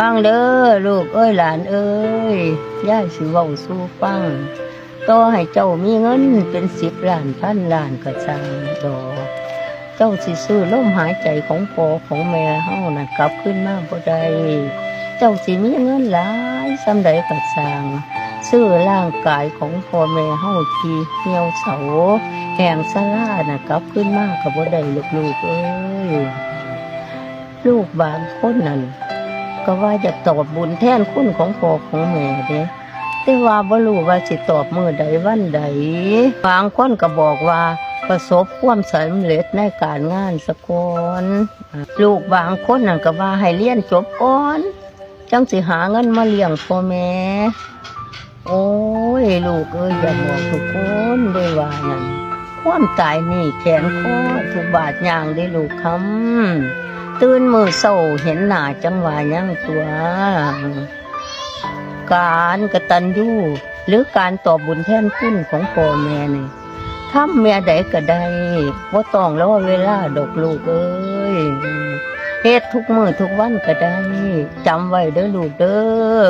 ฟังเด้อลูกเอ้ยหลานเอ้ยย่าสิเว้าสู่ฟังต่อให้เจ้ามีเงินเป็น10 ล้าน1,000 ล้านก็ช่างดอกเจ้าสิซื้อลมหายใจของพ่อของแม่เฮาน่ะกลับคืนมาบ่ได้เจ้าสิมีเงินหลายส่ำใดก็ช่างซื้อร่างกายของพ่อแม่เฮาที่เหี่ยวเฉาแห้งชราน่ะกลับคืนมาก็บ่ได้ลูกๆเอ้ยลูกบางคนนั่นก็ว่าจะตอบบุญแทนคุณของพ่อของแม่เด้แต่ว่าบ่รู้ว่าสิตอบมื้อใดวันใดบางคนก็บอกว่าประสบความสำเร็จในการงานซะก่อนลูกบางคนนั่นก็ว่าให้เรียนจบก่อนจังสิหาเงินมาเลี้ยงพ่อแม่โอ้ยลูกเอ้ยอย่าบอกทุกคนด้วยว่านั่นความตายนี่แขนคอทุกบาทย่างได้ลูกคำตื่นมือเศร้าเห็นหน้าจังหวะยังตัวการกตัญญูหรือการตอบบุญแทนคุณของพ่อแม่นี่ทำเมียใดก็ได้บ่ต้องรอเวลาดอกลูกเอ้ยเฮ็ดทุกมื้อทุกวันก็ได้จำไว้เด้อลูกเด้อ